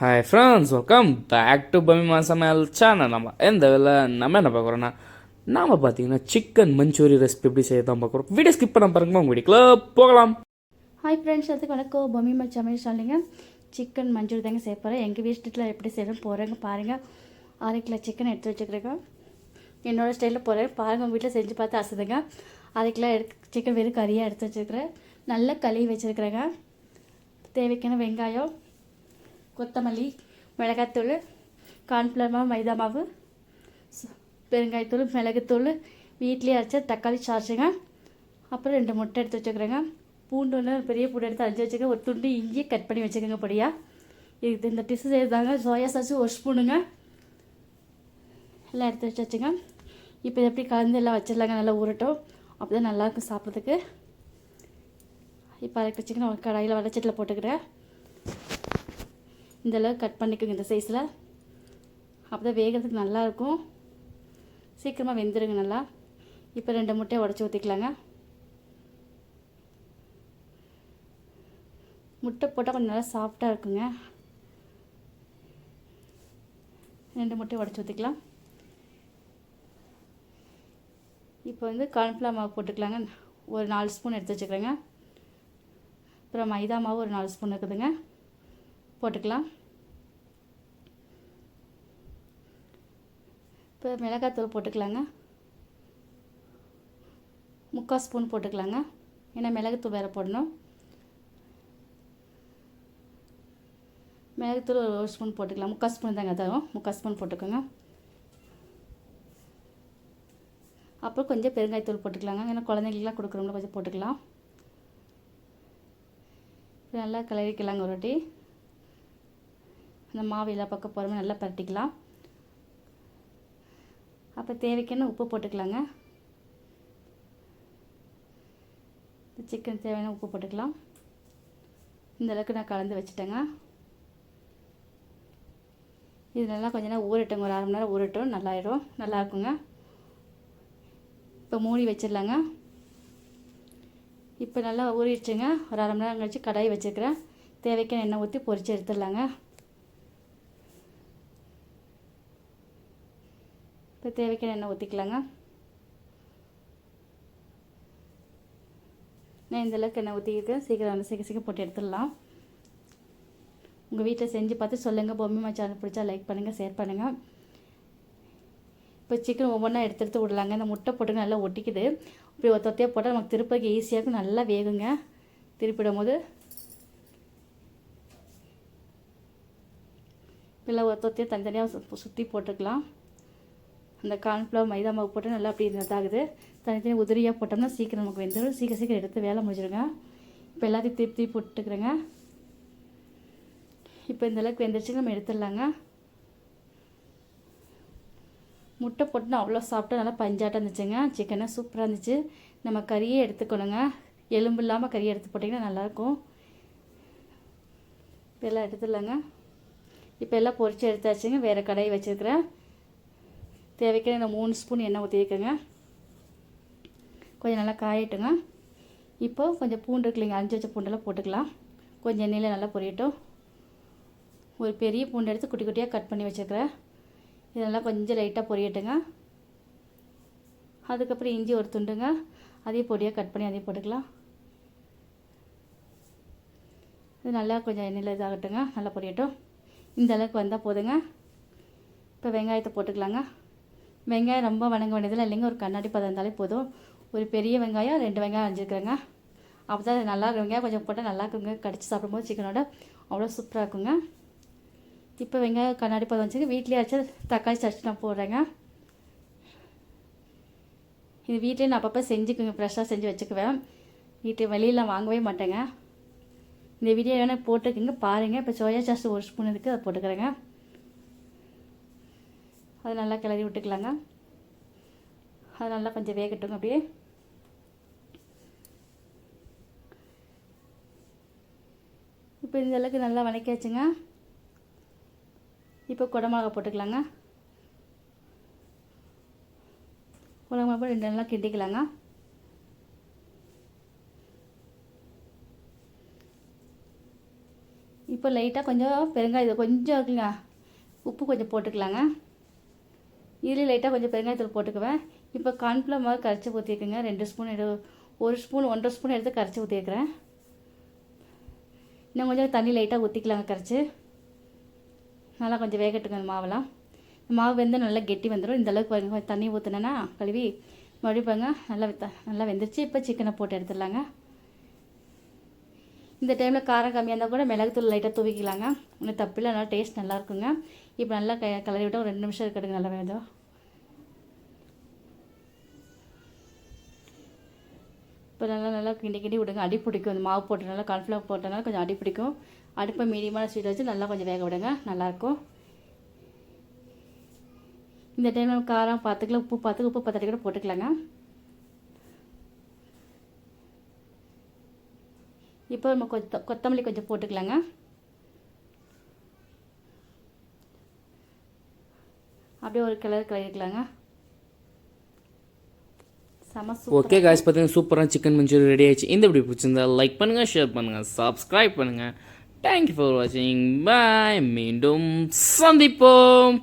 Hi friends, welcome back to பமிமா சமையல் channel. இந்த வேலை நம்ம என்ன பார்க்குறோன்னா, நாம் பார்த்தீங்கன்னா சிக்கன் மஞ்சூரி ரெசிபி எப்படி செய்ய தான் பார்க்குறோம். வீடியோ ஸ்கிப் பண்ண பாருங்க, உங்கள் வீடியோக்குள்ள போகலாம். ஹாய் ஃப்ரெண்ட்ஸ், அதுக்கு வணக்கம். பமிமா சமையல் சொல்லுங்க. சிக்கன் மஞ்சூரி தாங்க செய்ய போகிறேன். எங்கள் வீட்டில் எப்படி செய்யணும் போகிறேங்க பாருங்கள். 1/2 கிலோ சிக்கன் எடுத்து வச்சுக்கிறேங்க. என்னோடய ஸ்டைலில் போகிறேன் பாருங்கள். உங்கள் வீட்டில் செஞ்சு பார்த்து அசதுங்க. 1/2 கிலோ சிக்கன் வெறும் கறியாக எடுத்து வச்சுருக்கிறேன். நல்லா கழுவி வச்சுருக்கிறேங்க. தேவைக்கான வெங்காயம், கொத்தமல்லி, மிளகாத்தூள், கார்ன்ஃப்ளவர் மாவு, மைதா மாவு, பெருங்காயத்தூள், மிளகுத்தூள், வீட்லேயே அரைச்ச தக்காளி சார்ஜுங்க. அப்புறம் 2 முட்டை எடுத்து வச்சுக்கிறேங்க. பூண்டு ஒன்று பெரிய பூண்டு எடுத்து அரைச்சி வச்சுக்கோங்க. ஒரு துண்டு இஞ்சி கட் பண்ணி வச்சுக்கோங்க பொடியாக. இது இந்த டிஷ்ஷு செய்தாங்க. சோயா சாஸ் 1 ஸ்பூனுங்க எல்லாம் எடுத்து வச்சுங்க. இப்போ இதை எப்படி கலந்து எல்லாம் வச்சிடலாங்க. நல்லா ஊறட்டும், அப்போ தான் நல்லாயிருக்கும் சாப்பிட்றதுக்கு. இப்போ அரைக்க சிக்கன் ஒரு கடாயில் வடச்சட்டில் போட்டுக்கிறேன். இந்தளவு கட் பண்ணிக்கோங்க இந்த சைஸில். அப்போ தான் வேகிறதுக்கு நல்லாயிருக்கும், சீக்கிரமாக வெந்துடுங்க நல்லா. இப்போ 2 முட்டையை உடச்சி ஊற்றிக்கலாங்க. முட்டை போட்டால் கொஞ்சம் நல்லா சாஃப்டாக இருக்குங்க. 2 முட்டையை உடச்சி ஊற்றிக்கலாம். இப்போ கார்ன்ஃப்ளவர் மாவு போட்டுக்கலாங்க. ஒரு 4 ஸ்பூன் எடுத்து வச்சுக்கிறேங்க. அப்புறம் மைதா மாவு ஒரு 4 ஸ்பூன் இருக்குதுங்க, போட்டுக்கலாம். இப்போ மிளகாத்தூள் போட்டுக்கலாங்க. 3/4 ஸ்பூன் போட்டுக்கலாங்க, ஏன்னா மிளகுத்தூள் வேறு போடணும். மிளகுத்தூள் 1 ஸ்பூன் போட்டுக்கலாம். 3/4 ஸ்பூன் தாங்க தரும். 3/4 ஸ்பூன் போட்டுக்கோங்க. அப்புறம் கொஞ்சம் பெருங்காயத்தூள் போட்டுக்கலாங்க, ஏன்னா குழந்தைங்களுக்குலாம் கொடுக்குறவங்கள கொஞ்சம் போட்டுக்கலாம். நல்லா கிளறிக்கலாங்க. ஒரு வாட்டி அந்த மாவு எல்லா பக்கம் போகிற மாதிரி நல்லா பரட்டிக்கலாம். அப்போ தேவைக்கான உப்பு போட்டுக்கலாங்க. சிக்கன் தேவையான உப்பு போட்டுக்கலாம். இந்த அளவுக்கு நான் கலந்து வச்சுட்டேங்க. இது நல்லா கொஞ்ச நேரம் ஊறட்டுங்க. ஒரு 1/2 மணி நேரம் ஊறட்டும், நல்லாயிடும், நல்லாயிருக்குங்க. இப்போ மூடி வச்சிடலாங்க. இப்போ நல்லா ஊறிடுச்சுங்க. ஒரு 1/2 மணி நேரம் கழிச்சு கடாய் வச்சுருக்கிறேன். தேவைக்கான எண்ணெய் ஊற்றி பொரித்து எடுத்துடலாங்க. இப்போ தேவைக்கான எண்ணெய் ஊற்றிக்கலாங்க. நான் இந்தளவுக்கு எண்ணெய் ஊற்றிக்கிறேன். சீக்கிரம் போட்டு எடுத்துடலாம். உங்கள் வீட்டில் செஞ்சு பார்த்து சொல்லுங்கள். பமிமா சேனல் பிடிச்சா லைக் பண்ணுங்கள், ஷேர் பண்ணுங்கள். இப்போ சிக்கன் ஒவ்வொன்றா எடுத்து விடலாங்க. இந்த முட்டை போட்டுங்க நல்லா ஒட்டிக்குது. இப்படி ஒத்தையாக போட்டால் நமக்கு திருப்பதிக்கு ஈஸியாக இருக்கும், நல்லா வேகுங்க. திருப்பிடும் போது இல்லை ஒத்தையாக தனித்தனியாக சுற்றி போட்டுக்கலாம். அந்த கார்ன்ஃப்ளவர் மைதா மாவு போட்டு நல்லா அப்படி இதாகுது. தனித்தனியாக உதிரியாக போட்டோம்னா சீக்கிரம் நமக்கு வெந்துடும். சீக்கிரம் எடுத்து வேலை முடிஞ்சிடுங்க. இப்போ எல்லாத்தையும் திருப்பி போட்டுக்கிறேங்க. இப்போ இந்தளவுக்கு வெந்துருச்சு, நம்ம எடுத்துடலாங்க. முட்டை போட்டுனா அவ்வளோ சாப்பிட்டா நல்லா பஞ்சாட்டம் இருந்துச்சுங்க. சிக்கனை சூப்பராக இருந்துச்சு. நம்ம கறியே எடுத்துக்கணுங்க. எலும்பு இல்லாமல் கறியை எடுத்து போட்டிங்கன்னா நல்லாயிருக்கும். இப்போ எல்லாம் எடுத்துடலாங்க. இப்போ எல்லாம் பொரிச்சு எடுத்தாச்சுங்க. வேறு கடாயை வச்சுருக்கிறேன். தேவைக்கு நான் 3 ஸ்பூன் எண்ணெய் ஊற்றிருக்கேங்க. கொஞ்சம் நல்லா காயட்டுங்க. இப்போது கொஞ்சம் பூண்டு இருக்குல்லைங்க, அரைஞ்சி வச்ச பூண்டெல்லாம் போட்டுக்கலாம். கொஞ்சம் எண்ணெயில் நல்லா பொரியட்டும். ஒரு பெரிய பூண்டு எடுத்து குட்டி குட்டியாக கட் பண்ணி வச்சுருக்கிறேன். இதெல்லாம் கொஞ்சம் லைட்டாக பொரியட்டுங்க. அதுக்கப்புறம் இஞ்சி ஒரு துண்டுங்க, அதையும் பொடியாக கட் பண்ணி அதையும் போட்டுக்கலாம். இது நல்லா கொஞ்சம் எண்ணெயில் இதாகட்டுங்க, நல்லா பொரியட்டும். இந்த அளவுக்கு வந்தால் போதுங்க. இப்போ வெங்காயத்தை போட்டுக்கலாங்க. வெங்காயம் ரொம்ப வணங்க வேண்டியதில்லை இல்லைங்க, ஒரு கண்ணாடி பதம் இருந்தாலே போதும். ஒரு பெரிய வெங்காயம் 2 வெங்காயம் அரைஞ்சிருக்கிறேங்க. அப்போ தான் நல்லா வெங்காயம் கொஞ்சம் போட்டால் நல்லா இருக்குங்க. கடிச்சு சாப்பிடும்போது சிக்கனோட அவ்வளோ சூப்பராக இருக்குங்க. இப்போ வெங்காயம் கண்ணாடி பதம் வச்சுங்க. வீட்லேயே அரைச்ச தக்காளி சாஸ் நான் போடுறேங்க. இது வீட்லேயே நான் அப்பப்போ செஞ்சுக்குங்க, ஃப்ரெஷ்ஷாக செஞ்சு வச்சுக்குவேன். வீட்டு வெளியில் வாங்கவே மாட்டேங்க. இந்த வீடியோ வேணால் போட்டுக்குங்க பாருங்கள். இப்போ சோயா சாஸ் 1 ஸ்பூன் இருக்குது, அதை போட்டுக்கிறேங்க. அது நல்லா கிளறி விட்டுக்கலாங்க. அது நல்லா கொஞ்சம் வேகட்டுங்க. அப்படியே இப்போ இந்த அளவுக்கு நல்லா வதக்கியாச்சுங்க. இப்போ குடமிளகா போட்டுக்கலாங்க. குடமிளகா போட்டு 2 நல்லா கிண்டிக்கலாங்க. இப்போ லைட்டாக கொஞ்சம் பெருங்காயம் கொஞ்சம் இருக்குங்க, உப்பு கொஞ்சம் போட்டுக்கலாங்க. இதுலேயும் லைட்டாக கொஞ்சம் பெருங்காயத்தூள் போட்டுக்குவேன். இப்போ கார்ன்ஃப்ளவர் மாதிரி கரைச்சி ஊற்றிக்குங்க. 2 ஸ்பூன் 1 ஸ்பூன் 1.5 ஸ்பூன் எடுத்து கரைச்சி ஊற்றிக்கிறேன். இன்னும் கொஞ்சம் தண்ணி லைட்டாக ஊற்றிக்கலாங்க கரைச்சி. நல்லா கொஞ்சம் வேகட்டுங்க அந்த மாவெல்லாம். மாவு வெந்து நல்லா கெட்டி வந்துடும். இந்தளவுக்கு பாருங்க, கொஞ்சம் தண்ணி ஊற்றினேன்னா கழுவி மறுபடியும் பாருங்க நல்லா வெந்துருச்சு. இப்போ சிக்கனை போட்டு எடுத்துடலாங்க. இந்த டைமில் காரம் கம்மியாக இருந்தால் கூட மிளகுத்தூள் லைட்டாக தூவிக்கலாங்க. ஒன்றும் தப்பில்லை, நல்லா டேஸ்ட் நல்லாயிருக்குங்க. இப்போ நல்லா கலரி விட்டால் ஒரு 2 நிமிஷம் இருக்கட்டுங்க, நல்லா வேணும். இப்போ நல்லா கிண்டி விடுங்க. அடி பிடிக்கும், இந்த மாவு போட்டனால கார்ன்ஃப்ளவர் போட்டனால கொஞ்சம் அடி பிடிக்கும். அடுப்பை மீடியமான ஸ்பீட் வச்சு நல்லா கொஞ்சம் வேக விடுங்க, நல்லாயிருக்கும். இந்த டைமில் காரம் பார்த்துக்கலாம், உப்பு பத்தடி கூட போட்டுக்கலாங்க. இப்போ நம்ம கொத்தமல்லி கொஞ்சம் போட்டுக்கலாங்க. அப்படியே ஒரு கிளறிக்கலாங்க. ஓகே காய்ஸ், பார்த்தீங்கன்னா சூப்பராக சிக்கன் மஞ்சூரியன் ரெடி ஆயிடுச்சு. இந்த வீடியோ பிடிச்சிருந்தா லைக் பண்ணுங்கள், ஷேர் பண்ணுங்கள், சப்ஸ்கிரைப் பண்ணுங்கள். தேங்க்யூ ஃபார் வாட்சிங். பாய், மீண்டும் சந்திப்போம்.